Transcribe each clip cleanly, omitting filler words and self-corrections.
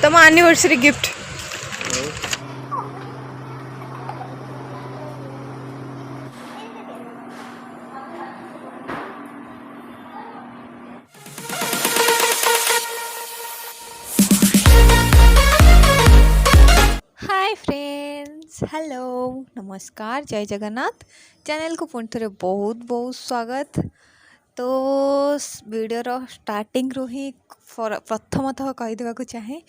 तम anniversary gift hi friends hello नमस्कार जय जगन्नाथ चैनल को पुणी थे बहुत बहुत स्वागत। तो वीडियोर स्टार्टिंग रू ही प्रथमतः कहीदेवा चाहे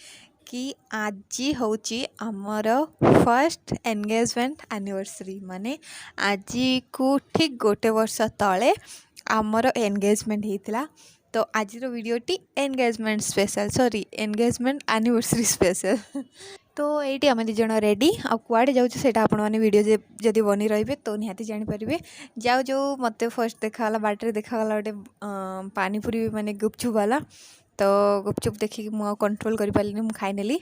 कि आज हूँ आमर फर्स्ट एंगेजमेंट एनिवर्सरी माने आज को ठीक गोटे वर्ष तले आमर एंगेजमेंट होता। तो आज वीडियोटी engagement special sorry engagement anniversary special. तो ये आम दिज रेडी आ कुआड़े जाऊँ से आपने वीडियो जदि बनी रे तो निहाती जानीपारे। जाऊ जो मत फर्स्ट देखाला बाटर देखागला गोटे पानीपुरी माने गुपचुप वाला। तो गुपचुप देखिक मुझे कंट्रोल कर पारे मुझे खाईनेली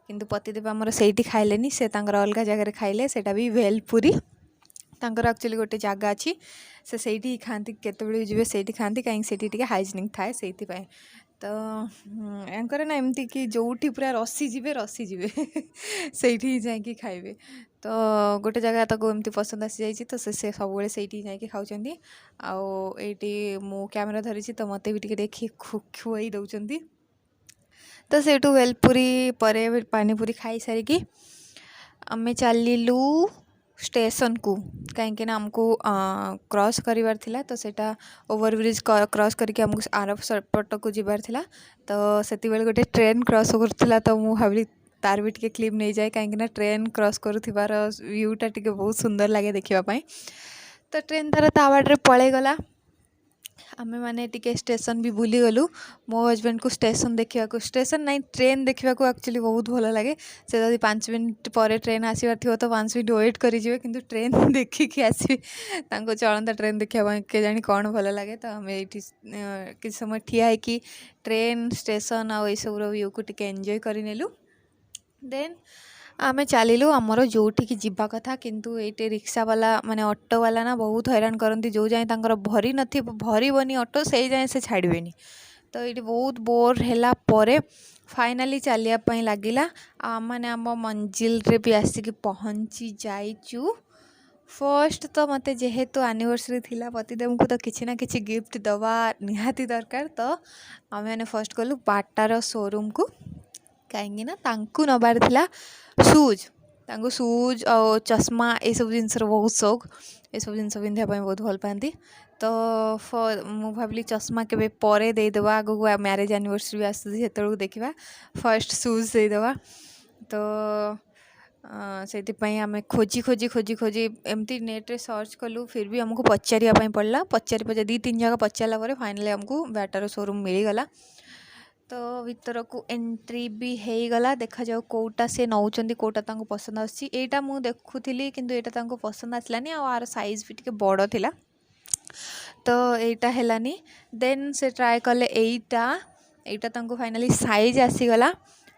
किंतु पतिदेव आमर से खाइले से अलग जगह खाइले सेटा भी भेलपुरी तांकर एक्चुअली गोटे जगह अच्छी से खाती केतबे जी से खाती कहीं हाइजेनिक थाए से तो एंकर ना एमती कि जोठी पूरा रसी जीवे से जाकि खाइबे। तो गोटे जगह तक एमती पसंद आसी जाइए तो से सब से जाकि खाऊँ आईटी मु कैमेरा धरी तो मत भी टे खुआई दौरान। तो से भेलपुरी पर पानीपुरी खाई सारिकी आमे चलू स्टेशन को कहीं आमको क्रॉस करार थिला तो सेटा ओवरब्रिज क्रॉस करके आमको आर पट को जीवार थिला। तो से गोटे ट्रेन क्रॉस करथिला तो मु भाविली तार भी टे क्लिप नहीं जाए कहीं ट्रेन क्रॉस करुथिबार व्यूटा टे बहुत सुंदर लगे देखापी। तो ट्रेन तार ता बाटे पलैगला आमे माने टिके स्टेशन भी भूली गलु। मो हजबैंड को स्टेशन देखा स्टेशन नहीं ट्रेन देखा एक्चुअली बहुत भल लगे। से जब 5 मिनट पर ट्रेन आसबार थी तो 5 मिनट वेट करेंगे किंतु ट्रेन देखिकी आसबे चलता ट्रेन देखा के जानी कौन भल लगे। तो आम ये किसी समय ठिया है ट्रेन स्टेशन आ सब व्यू को टिके एंजॉय करनेलु। देन आमे चलिलु आमर जोठी जीवा कथा किंतु ये रिक्शा वाला माने ऑटो वाला ना बहुत हैरान करती जो जाए भरी नथी भरबनी ऑटो से जाए से छाड़बेनी। तो ये बहुत बोर है फाइनाली चलियापाई लगिला आम आम मंजिल रे भी आसिक पहुँची जाइचु। फर्स्ट तो मत जेहेतु एनिवर्सरी थिला पतिदेव को तो किसी ना किसी गिफ्ट दवा निहाती दरकार। तो आम मैंने फर्स्ट गलु बाटार शोरूम को कहीं तांकु नबार थिला शूज शूज और चश्मा ये सब जिनस बहुत शौक ये सब जिन पिंधापी बहुत भल पाती। तो मु भाविली चश्मा के परे देदेवा आग को मैरेज एनिवर्सरी आसुची से देखा फर्स्ट शूज देदेवा। तो से आम खोजी खोजी खोजी खोजी एमती नेट रे सर्च कलु फिर भी आमको पचारिया पड़ला पचारि 2-3 जगह पचारा फाइनाली आमको बाटार शोरूम मिलगला। तो भीतर को एंट्री भी हो गला देखा जाओ कोटा से नौचंदी कोटा तांको पसंद आसी एटा मु देखुथिली किंतु एटा तांको पसंद आसलानी आर साइज भी टिके बड़ थिला तो एटा हेलानी। देन से ट्राए कले एटा तांको फाइनाली साइज आसीगला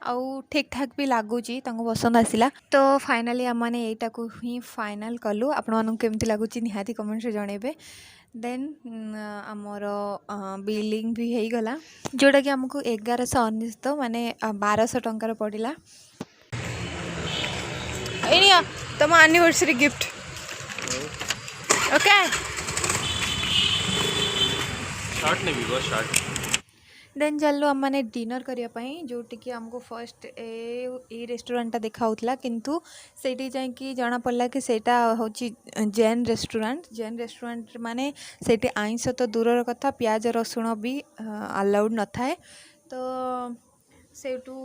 आउ ठीक ठाक भी लगुच पसंद आसला। तो फाइनाली आम मैंने यहीटा को ही फाइनाल कलु आपण मानक केमती लगुच निहाती कमेंट से जनइबे। देन आमर बिलिंग भी हो गला जोटा कि आमको 1199 माने 1200 टंकार पड़ला। तुम एनिवर्सरी गिफ्ट ओके शॉर्ट नहीं भी शॉर्ट। देन चलो आम मैंने डिनर करने जोटि कि आमको फर्स्ट ए रेस्टोरेंटा देखा किंतु से जाकि जना पड़ा कि सेटा हूँ जैन रेस्टोरेंट माने से आइंस तो दूर कथा प्याज रसुण भी अलाउड न थाए। तो सेठू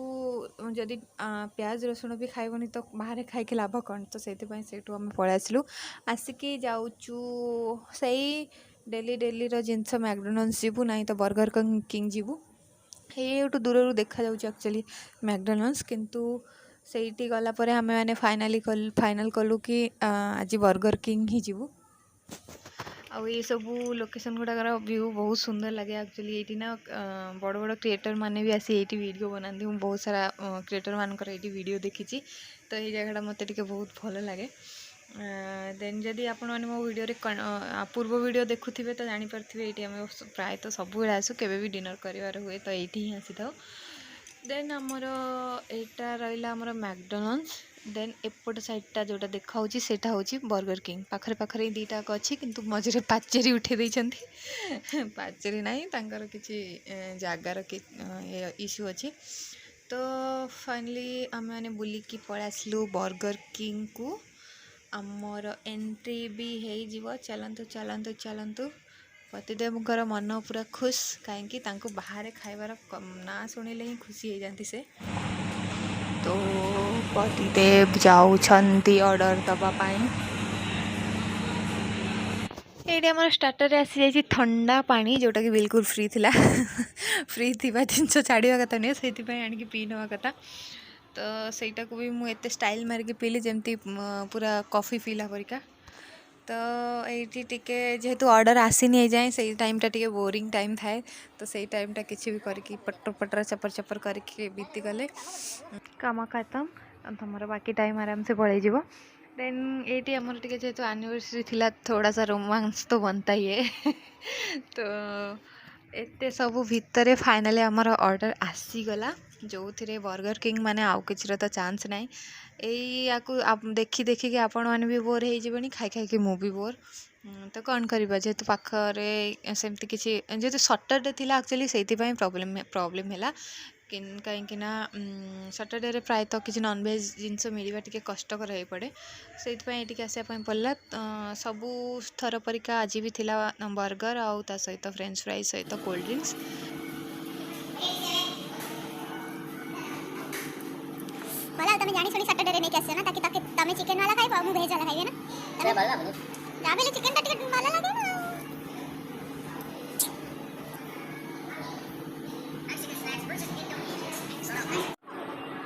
जदि प्याज रसुण भी खाइबनी तो बाहर खाई लाभ कौन तो से आम पलि आसलु आसिकी जाऊचु सही डेली जिनस मैकडोनाल्ड्स जीवु ना तो बर्गर किंग जीवु ये दूर देखा एक्चुअली मैकडोनाल्ड्स किंतु से गलापर आम मैंने फाइनाल कलु कि आज बर्गर किंग ही जीवु। आ ये सब लोकेशन गुड़ाकर व्यू बहुत सुंदर लगे एक्चुअली ये ना बड़ बड़ क्रिएटर माने भी आसी ये वीडियो बनाती हूँ बहुत सारा क्रिएटर मानकर ये वीडियो देखी। तो ये जगह मत बहुत भल लगे। देन जदि आपण मैंने मो वीडियो पूर्व वीडियो देखुवे तो जानीपारे ये प्रायतः सब आसू के भी डिनर करार हुए तो ये ही आसी था। देन आमर एटा रहा आमर मैकडोनाल्ड्स देन एपट साइडटा जोटा देखा सेटा हूँ बर्गर किंग पाखरे पाखरे दीटाक अच्छी किंतु मझे पाचेरी उठे देइछन्ती पाचेरी नहीं तांकर किसी जगार इश्यू अच्छी। तो फाइनली आम मैंने बुलिकी पलि आसलु बर्गर किंग को आमर एंट्री भी हो चलतु चलतु चलतु पतिदेवଙ୍କର मन पूरा खुश कहीं बाहर खाइबार ना शुणिले ही खुशी हो जाती से। तो पतिदेव जाऊँगी ऑर्डर दवापाई। ये आम स्टार्टर आसी जाइए ठंडा पानी जोटा कि बिल्कुल फ्री थिला फ्री थी जिनस छाड़ा कथा नुहे से आणिक पी नवा कथा। तो सहीटा को भी मुझे स्टाइल मारिक पीली जमती पूरा कॉफ़ी पीला परिका। तो ये टिके जेहेतु ऑर्डर आसीनी जाए से टाइमटा टिके बोरिंग टाइम थाए तो सही टाइमटा किसी भी करके पटर पटर चपर चपर करके बीती गले काम खत्म तुम बाकी टाइम आराम से पड़े जीव। देन ये आमर टिके जेहेतु एनिवर्सरी थिला थोड़ा सा रोमांस तो बनता ही है तो एते सबू भितर फाइनाली आमर ऑर्डर आसीगला जो थे बर्गर किंग माने आउ किसी तो चांस ना या देखी देखिक आपण मैंने भी बोर हो खाई खाई मु भी बोर। तो कौन करवा जेहेतु पाखे सेमती किसी जेहेतु सटरडे थिला एक्चुअली से प्रॉब्लम है कहीं सटरडे प्रायतः किसी नॉनवेज जिनस मिलवा टी कष्टकर हो पड़े से आसापी पड़ा। सबू थर परिका आज भी थिला बर्गर आउ ता सहित फ्रेंच फ्राइज सहित कोल्ड ड्रिंक्स। मला तुम्ही जानी सुनी सॅटरडे नहीं कैसे ना ताकि ताकि तमे चिकन वाला खाइबो मु वेज वाला खाइबे ना अरे भला बोलो जा बेले चिकन टा टिकट वाला लागे ना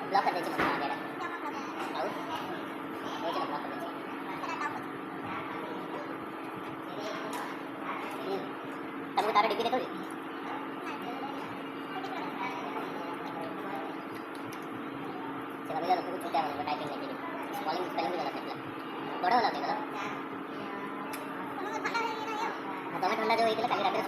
ब्लॉक कर दे चिकन वाला बेड़ा आउ वो चलो ब्लॉक कर दे तुमको तारा डिग्री देखो चलो कुछ छूटा वाला टाइपिंग नहीं की स्पेलिंग स्पेलिंग भी गलत निकला बड़ा वाला निकला तुम्हें ठंडा जो इतने खाली रख रहे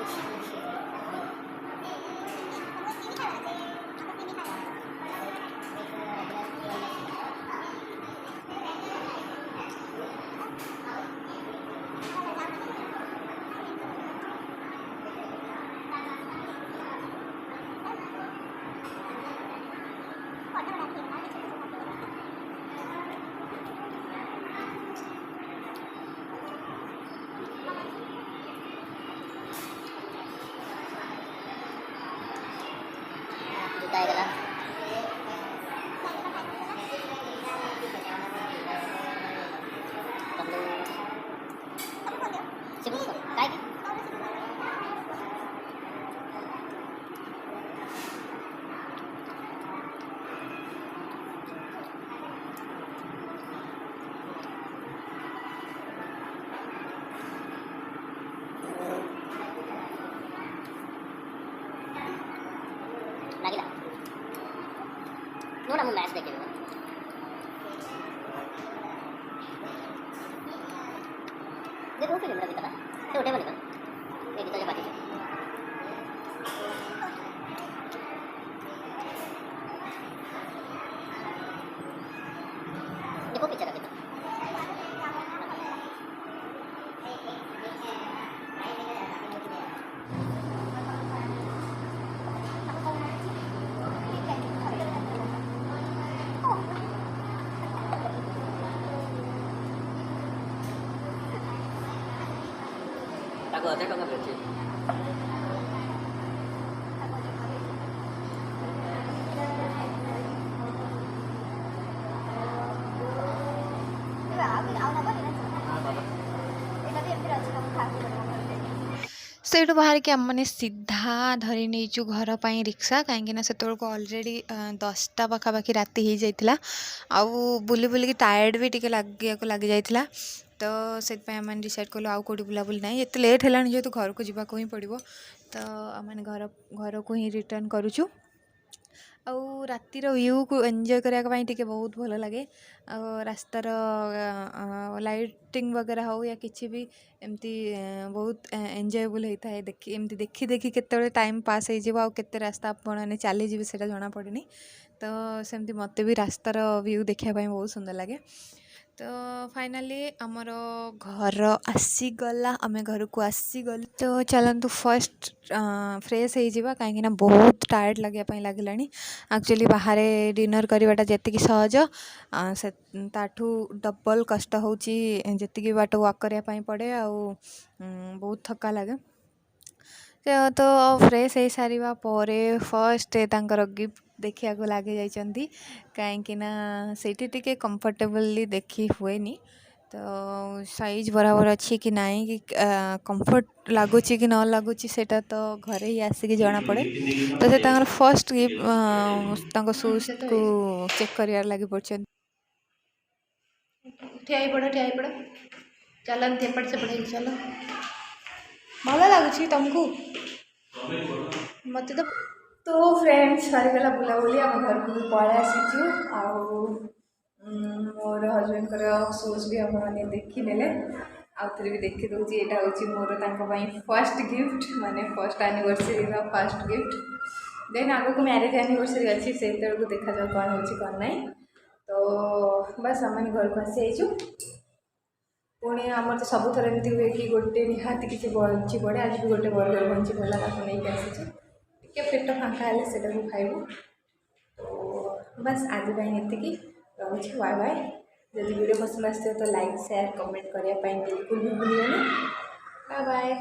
लागिला नोड़ा मैच देखे देखो फिल्म रवि तला तो उठे बने ये तो पार्टी देखो पिक्चर अभी tahu aja kok nggak berarti से बाहर के आम सीधा धरी नहींचु घर पर रिक्शा कहीं से अलरेडी 10टा पाखापाखि राति हो जाता आउ बुली बुलिकी टायर्ड भी टे लग जाता। तो से आम डिसाइड कलु आउ कौटी बुलाबुली ना ये लेट है जेहेतु घर को जावाक ही पड़ो तो आम घर को ही रिटर्न करुचु। आउ रातिर व्यू को एंजॉय करने टिके बहुत भल लगे रास्तार लाइटिंग वगैरह हो या किसी भी एमती बहुत एंजॉयबल होता है देखी एमती देखी देखी केते टाइम पास हो केते रास्ता आपने चली जी से जना पड़ेनी तो सेमती मत भी रास्तार व्यू देखापी बहुत सुंदर लगे तो फाइनाली आमर घर आसीगला आम घर को आसीगल तो चलतु फर्स्ट फ्रेश हो कहीं बहुत टायर्ड लगे लगला एक्चुअली बाहर डिनर करवाटा जी सहज से ताठू डबल कष्ट होती बाट वॉक करने पड़े बहुत थका लगे तो फ्रेश हो सारा फर्स्ट गिफ्ट देखा लगे जाइंट कहीं से कंफर्टेबली देखी हुए तो साइज बराबर अच्छी कि नाई कि कंफर्ट लगुच कि न लगुच सेटा तो घरे ही आसिक जना पड़े तो से फर्स्ट गिफ्ट शूज को चेक कर लगी पड़े ठिया पड़ चलते एपट सेपट चल भल लगुच तुमको मत तो फ्रेंड्स सरीगला बुलाबुली आम घर को भी पलि आसीचु मोर हजबैंड शूज भी आपने देखीदे आउे भी देखी दूसरी यहाँ हूँ मोर फर्स्ट गिफ्ट माने first anniversary first gift then आगे को मैरिज एनिवर्सरी अच्छी से देखा जाओ कौन हो कौन ना तो बस आम घर को आसी पुणी आम तो सब थर एमती हुए कि गोटे निहाती किसी बंची पड़े आज भी गोटे बर्गर बंची पड़ा नहीं आसी पेट फाँका है से खाइबू तो बस आज ये रोचे बाय बाय जब वीडियो पसंद आस तो लाइक शेयर कमेंट करने बिल्कुल भी भूलिए बाय बाय।